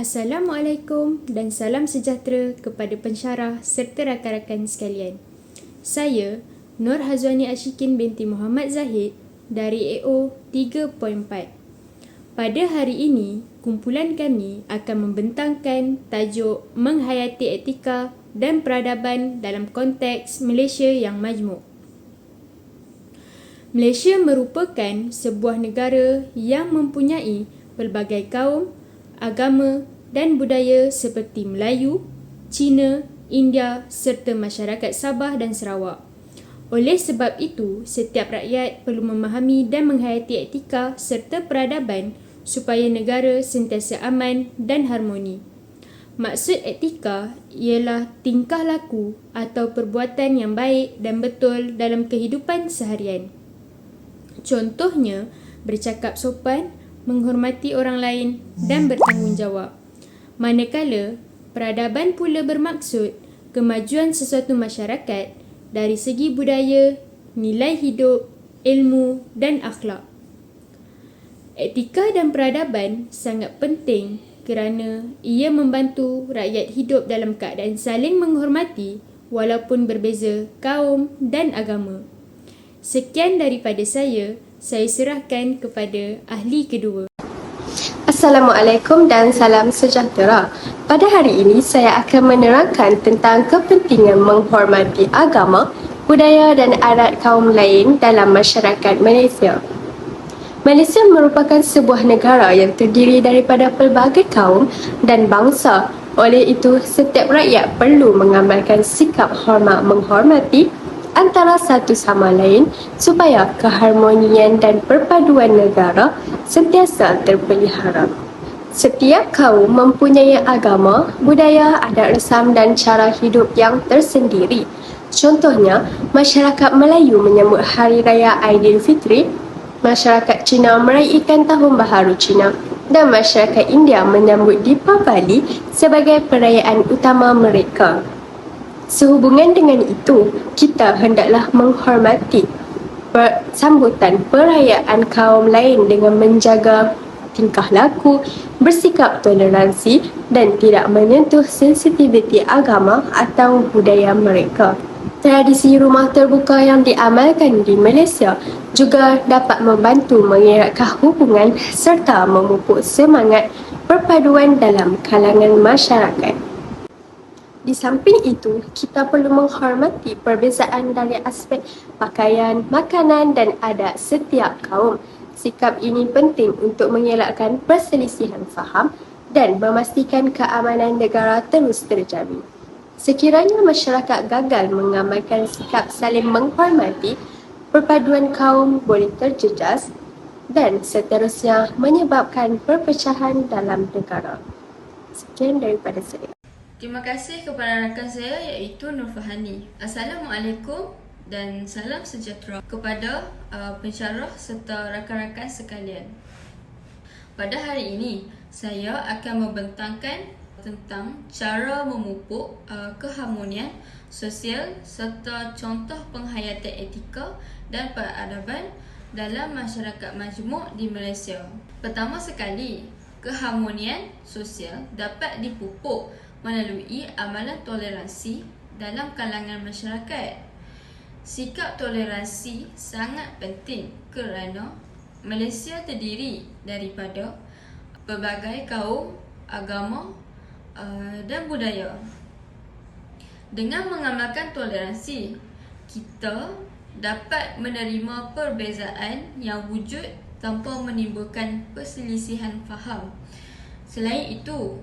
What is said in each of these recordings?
Assalamualaikum dan salam sejahtera kepada pensyarah serta rakan-rakan sekalian. Saya Nur Hazwani Ashikin binti Muhammad Zahid dari AO 3.4. Pada hari ini, kumpulan kami akan membentangkan tajuk menghayati etika dan peradaban dalam konteks Malaysia yang majmuk. Malaysia merupakan sebuah negara yang mempunyai pelbagai kaum, agama dan budaya seperti Melayu, Cina, India serta masyarakat Sabah dan Sarawak. Oleh sebab itu, setiap rakyat perlu memahami dan menghayati etika serta peradaban supaya negara sentiasa aman dan harmoni. Maksud etika ialah tingkah laku atau perbuatan yang baik dan betul dalam kehidupan seharian. Contohnya, bercakap sopan, menghormati orang lain dan bertanggungjawab. Manakala, peradaban pula bermaksud kemajuan sesuatu masyarakat dari segi budaya, nilai hidup, ilmu dan akhlak. Etika dan peradaban sangat penting kerana ia membantu rakyat hidup dalam keadaan saling menghormati walaupun berbeza kaum dan agama. Sekian daripada saya serahkan kepada ahli kedua. Assalamualaikum dan salam sejahtera. Pada hari ini saya akan menerangkan tentang kepentingan menghormati agama, budaya dan adat kaum lain dalam masyarakat Malaysia. Malaysia merupakan sebuah negara yang terdiri daripada pelbagai kaum dan bangsa. Oleh itu, setiap rakyat perlu mengamalkan sikap hormat menghormati antara satu sama lain supaya keharmonian dan perpaduan negara sentiasa terpelihara. Setiap kaum mempunyai agama, budaya, adat resam dan cara hidup yang tersendiri. Contohnya, masyarakat Melayu menyambut Hari Raya Aidilfitri, masyarakat Cina meraihkan Tahun Baharu Cina dan masyarakat India menyambut Deepavali sebagai perayaan utama mereka. Sehubungan dengan itu, kita hendaklah menghormati sambutan perayaan kaum lain dengan menjaga tingkah laku, bersikap toleransi dan tidak menyentuh sensitiviti agama atau budaya mereka. Tradisi rumah terbuka yang diamalkan di Malaysia juga dapat membantu mengeratkan hubungan serta memupuk semangat perpaduan dalam kalangan masyarakat. Di samping itu, kita perlu menghormati perbezaan dari aspek pakaian, makanan dan adat setiap kaum. Sikap ini penting untuk mengelakkan perselisihan faham dan memastikan keamanan negara terus terjamin. Sekiranya masyarakat gagal mengamalkan sikap saling menghormati, perpaduan kaum boleh terjejas dan seterusnya menyebabkan perpecahan dalam negara. Sekian daripada saya. Terima kasih kepada rakan saya iaitu Nur Fahani. Assalamualaikum dan salam sejahtera kepada pensyarah serta rakan-rakan sekalian. Pada hari ini, saya akan membentangkan tentang cara memupuk keharmonian sosial serta contoh penghayatan etika dan peradaban dalam masyarakat majmuk di Malaysia. Pertama sekali, keharmonian sosial dapat dipupuk melalui amalan toleransi dalam kalangan masyarakat. Sikap toleransi sangat penting kerana Malaysia terdiri daripada pelbagai kaum, agama dan budaya. Dengan mengamalkan toleransi, kita dapat menerima perbezaan yang wujud tanpa menimbulkan perselisihan faham. Selain itu,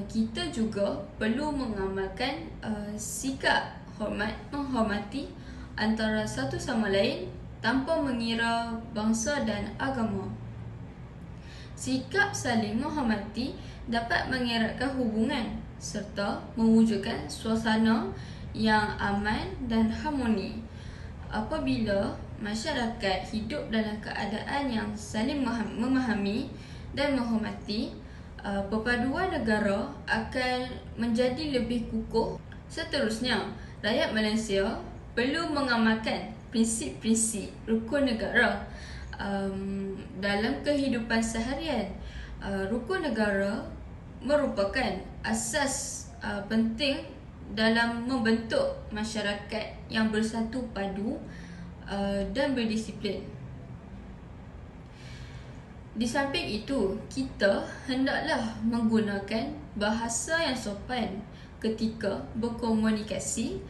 kita juga perlu mengamalkan sikap menghormati antara satu sama lain tanpa mengira bangsa dan agama. Sikap saling menghormati dapat mengeratkan hubungan serta mewujudkan suasana yang aman dan harmoni. Apabila masyarakat hidup dalam keadaan yang saling memahami dan menghormati, perpaduan negara akan menjadi lebih kukuh. Seterusnya, rakyat Malaysia perlu mengamalkan prinsip-prinsip rukun negara dalam kehidupan seharian. Rukun negara merupakan asas penting dalam membentuk masyarakat yang bersatu padu dan berdisiplin. Di samping itu, kita hendaklah menggunakan bahasa yang sopan ketika berkomunikasi,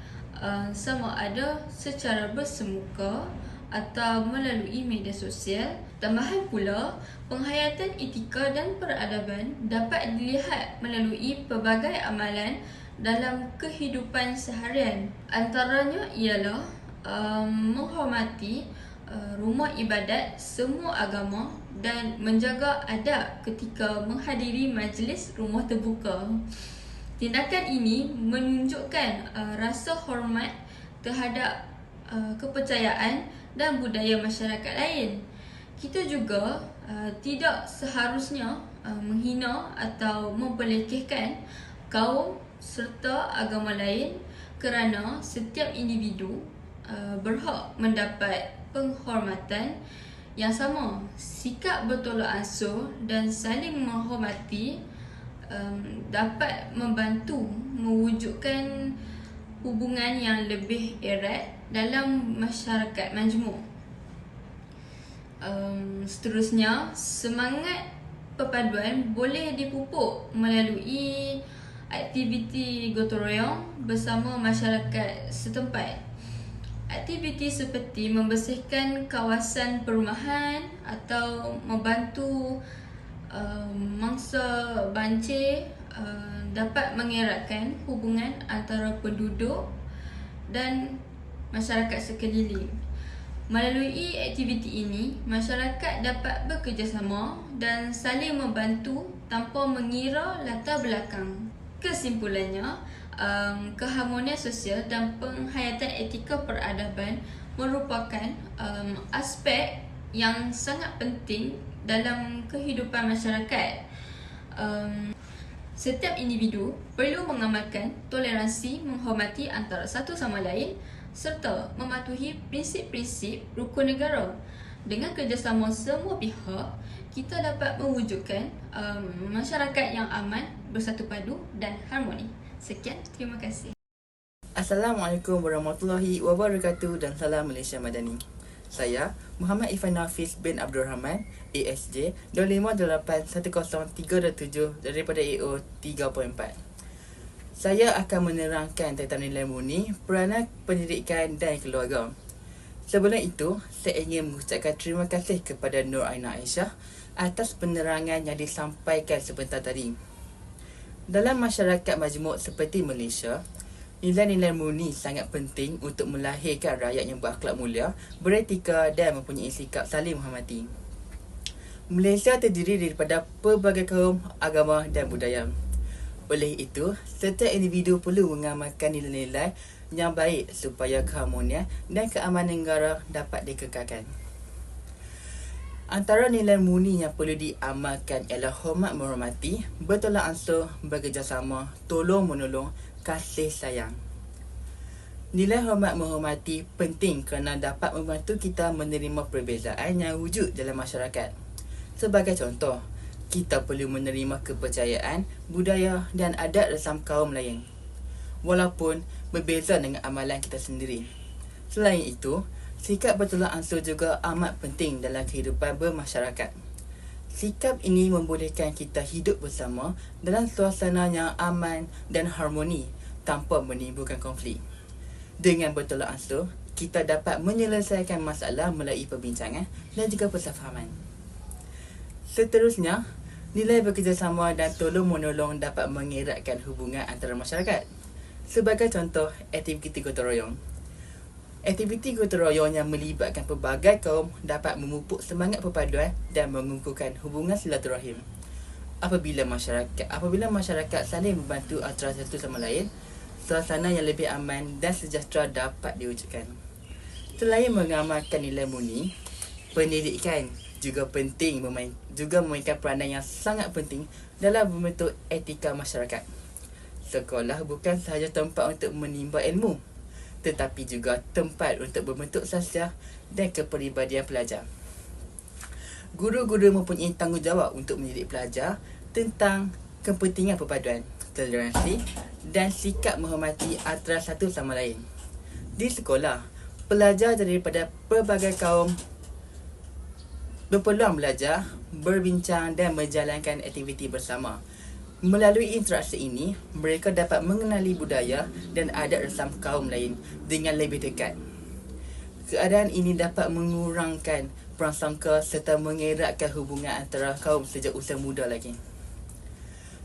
sama ada secara bersemuka atau melalui media sosial. Tambahan pula, penghayatan etika dan peradaban dapat dilihat melalui pelbagai amalan dalam kehidupan seharian. Antaranya ialah menghormati rumah ibadat semua agama dan menjaga adab ketika menghadiri majlis rumah terbuka. Tindakan ini menunjukkan rasa hormat terhadap kepercayaan dan budaya masyarakat lain. Kita juga tidak seharusnya menghina atau memperlekehkan kaum serta agama lain kerana setiap individu berhak mendapat penghormatan yang sama. Sikap bertolak ansur dan saling menghormati dapat membantu mewujudkan hubungan yang lebih erat dalam masyarakat majmuk. Seterusnya, semangat perpaduan boleh dipupuk melalui aktiviti gotong royong bersama masyarakat setempat. Aktiviti seperti membersihkan kawasan perumahan atau membantu mangsa banjir dapat mengeratkan hubungan antara penduduk dan masyarakat sekeliling. Melalui aktiviti ini, masyarakat dapat bekerjasama dan saling membantu tanpa mengira latar belakang. Kesimpulannya, keharmonian sosial dan penghayatan etika peradaban merupakan aspek yang sangat penting dalam kehidupan masyarakat. Setiap individu perlu mengamalkan toleransi, menghormati antara satu sama lain serta mematuhi prinsip-prinsip rukun negara. Dengan kerjasama semua pihak, kita dapat mewujudkan masyarakat yang aman, bersatu padu dan harmoni. Sekian, terima kasih. Assalamualaikum warahmatullahi wabarakatuh dan salam Malaysia Madani. Saya Muhammad Ifan Hafiz bin Abdul Rahman, ASJ 2581037 daripada AO 3.4. Saya akan menerangkan tentang nilai murni, peranan pendidikan dan keluarga. Sebelum itu, saya ingin mengucapkan terima kasih kepada Nur Aina Aisyah atas penerangan yang disampaikan sebentar tadi. Dalam masyarakat majmuk seperti Malaysia, nilai-nilai murni sangat penting untuk melahirkan rakyat yang berakhlak mulia, beretika dan mempunyai sikap saling menghormati. Malaysia terdiri daripada pelbagai kaum, agama dan budaya. Oleh itu, setiap individu perlu mengamalkan nilai-nilai yang baik supaya keharmonian dan keamanan negara dapat dikekalkan. Antara nilai murni yang perlu diamalkan ialah hormat menghormati, bertolak ansur, bekerjasama, tolong menolong, kasih sayang. Nilai hormat menghormati penting kerana dapat membantu kita menerima perbezaan yang wujud dalam masyarakat. Sebagai contoh, kita perlu menerima kepercayaan, budaya dan adat resam kaum lain, walaupun berbeza dengan amalan kita sendiri. Selain itu, sikap bertolak ansur juga amat penting dalam kehidupan bermasyarakat. Sikap ini membolehkan kita hidup bersama dalam suasana yang aman dan harmoni tanpa menimbulkan konflik. Dengan bertolak ansur, kita dapat menyelesaikan masalah melalui perbincangan dan juga persefahaman. Seterusnya, nilai bekerjasama dan tolong-menolong dapat mengeratkan hubungan antara masyarakat. Sebagai contoh, aktiviti gotong royong. Aktiviti gotong royong yang melibatkan pelbagai kaum dapat memupuk semangat perpaduan dan mengukuhkan hubungan silaturahim. Apabila masyarakat saling membantu antara satu sama lain, suasana yang lebih aman dan sejahtera dapat diwujudkan. Selain mengamalkan nilai murni, pendidikan juga memainkan peranan yang sangat penting dalam membentuk etika masyarakat. Sekolah bukan sahaja tempat untuk menimba ilmu, tetapi juga tempat untuk membentuk sahsiah dan kepribadian pelajar. Guru-guru mempunyai tanggungjawab untuk mendidik pelajar tentang kepentingan perpaduan, toleransi dan sikap menghormati antara satu sama lain. Di sekolah, pelajar daripada pelbagai kaum berpeluang belajar, berbincang dan menjalankan aktiviti bersama. Melalui interaksi ini, mereka dapat mengenali budaya dan adat resam kaum lain dengan lebih dekat. Keadaan ini dapat mengurangkan prasangka serta mengeratkan hubungan antara kaum sejak usia muda lagi.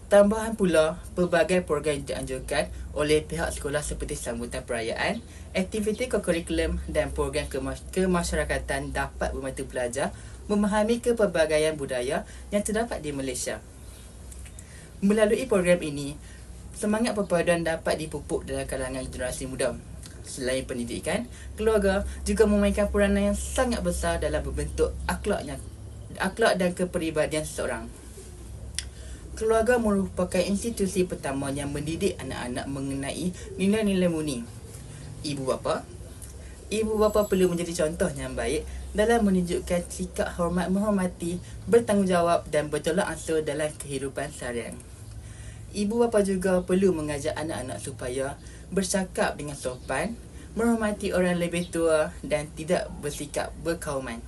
Tambahan pula, pelbagai program dianjurkan oleh pihak sekolah seperti sambutan perayaan, aktiviti kokurikulum dan program kemasyarakatan dapat membantu pelajar memahami kepelbagaian budaya yang terdapat di Malaysia. Melalui program ini, semangat perpaduan dapat dipupuk dalam kalangan generasi muda. Selain pendidikan, keluarga juga memainkan peranan yang sangat besar dalam membentuk akhlak dan kepribadian seseorang. Keluarga merupakan institusi pertama yang mendidik anak-anak mengenai nilai-nilai murni. Ibu bapa perlu menjadi contoh yang baik dalam menunjukkan sikap hormat menghormati, bertanggungjawab dan bertolak ansur dalam kehidupan seharian. Ibu bapa juga perlu mengajak anak-anak supaya bercakap dengan sopan, menghormati orang lebih tua dan tidak bersikap berkauman.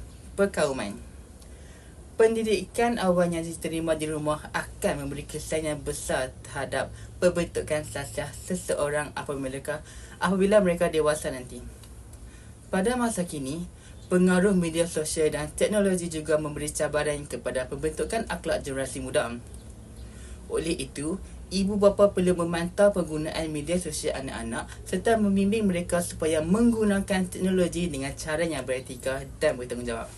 Pendidikan awal yang diterima di rumah akan memberi kesan yang besar terhadap pembentukan sasiah seseorang apabila mereka dewasa nanti. Pada masa kini, pengaruh media sosial dan teknologi juga memberi cabaran kepada pembentukan akhlak generasi muda. Oleh itu, ibu bapa perlu memantau penggunaan media sosial anak-anak serta membimbing mereka supaya menggunakan teknologi dengan cara yang beretika dan bertanggungjawab.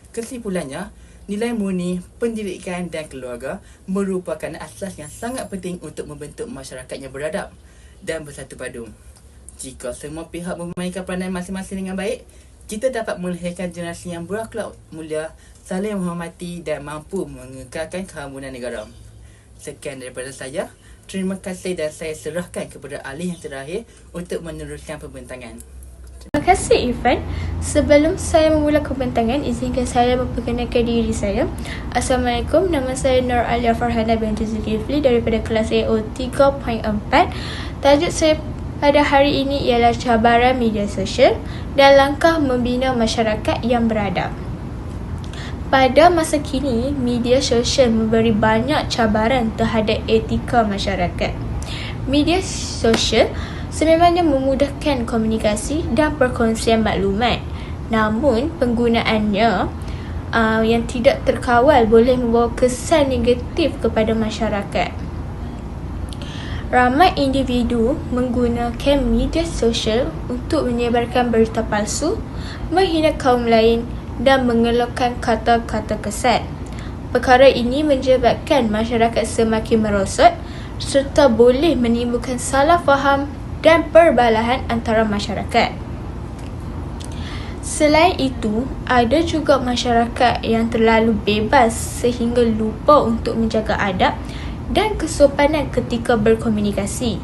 Kesimpulannya, nilai murni, pendidikan dan keluarga merupakan asas yang sangat penting untuk membentuk masyarakat yang beradab dan bersatu padu. Jika semua pihak memainkan peranan masing-masing dengan baik, kita dapat melahirkan generasi yang berakhlak mulia, saling menghormati dan mampu mengekalkan keharmonian negara. Sekian daripada saya. Terima kasih dan saya serahkan kepada ahli yang terakhir untuk meneruskan pembentangan. Terima kasih Irfan. Sebelum saya memulakan pembentangan, izinkan saya memperkenalkan diri saya. Assalamualaikum, nama saya Nur Alia Farhana binti Zulkifli daripada kelas AO 3.4. Tajuk saya pada hari ini ialah cabaran media sosial dan langkah membina masyarakat yang beradab. Pada masa kini, media sosial memberi banyak cabaran terhadap etika masyarakat. Media sosial sememangnya memudahkan komunikasi dan perkongsian maklumat. Namun, penggunaannya yang tidak terkawal boleh membawa kesan negatif kepada masyarakat. Ramai individu menggunakan media sosial untuk menyebarkan berita palsu, menghina kaum lain dan mengeluarkan kata-kata kesat. Perkara ini menyebabkan masyarakat semakin merosot serta boleh menimbulkan salah faham dan perbalahan antara masyarakat. Selain itu, ada juga masyarakat yang terlalu bebas sehingga lupa untuk menjaga adab dan kesopanan ketika berkomunikasi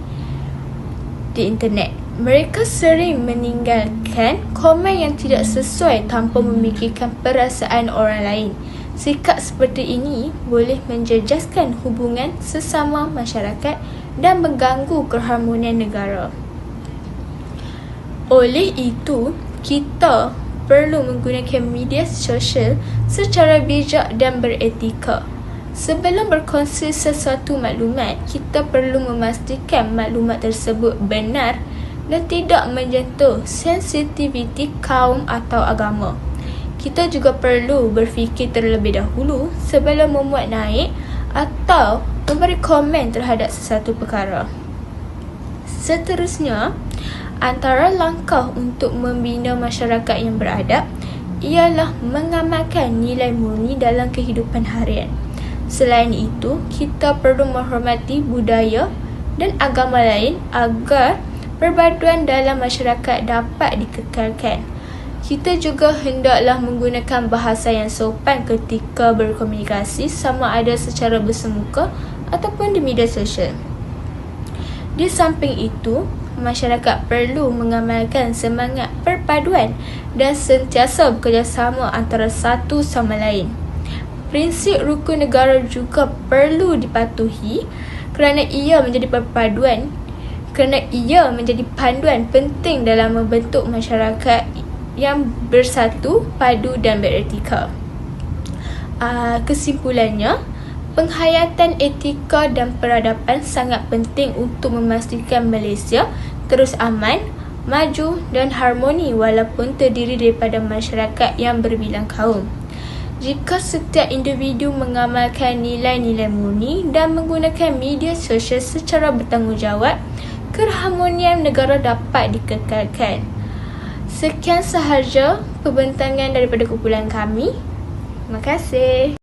di internet. Mereka sering meninggalkan komen yang tidak sesuai tanpa memikirkan perasaan orang lain. Sikap seperti ini boleh menjejaskan hubungan sesama masyarakat dan mengganggu keharmonian negara. Oleh itu, kita perlu menggunakan media sosial secara bijak dan beretika. Sebelum berkongsi sesuatu maklumat, kita perlu memastikan maklumat tersebut benar dan tidak menyentuh sensitiviti kaum atau agama. Kita juga perlu berfikir terlebih dahulu sebelum memuat naik atau memberi komen terhadap sesuatu perkara. Seterusnya, antara langkah untuk membina masyarakat yang beradab ialah mengamalkan nilai murni dalam kehidupan harian. Selain itu, kita perlu menghormati budaya dan agama lain agar perpaduan dalam masyarakat dapat dikekalkan. Kita juga hendaklah menggunakan bahasa yang sopan ketika berkomunikasi, sama ada secara bersemuka ataupun di media sosial. Di samping itu, masyarakat perlu mengamalkan semangat perpaduan dan sentiasa bekerjasama antara satu sama lain. Prinsip rukun negara juga perlu dipatuhi kerana ia menjadi panduan penting dalam membentuk masyarakat yang bersatu, padu dan beretika. Kesimpulannya, penghayatan etika dan peradaban sangat penting untuk memastikan Malaysia terus aman, maju dan harmoni walaupun terdiri daripada masyarakat yang berbilang kaum. Jika setiap individu mengamalkan nilai-nilai murni dan menggunakan media sosial secara bertanggungjawab, keharmonian negara dapat dikekalkan. Sekian sahaja pembentangan daripada kumpulan kami. Terima kasih.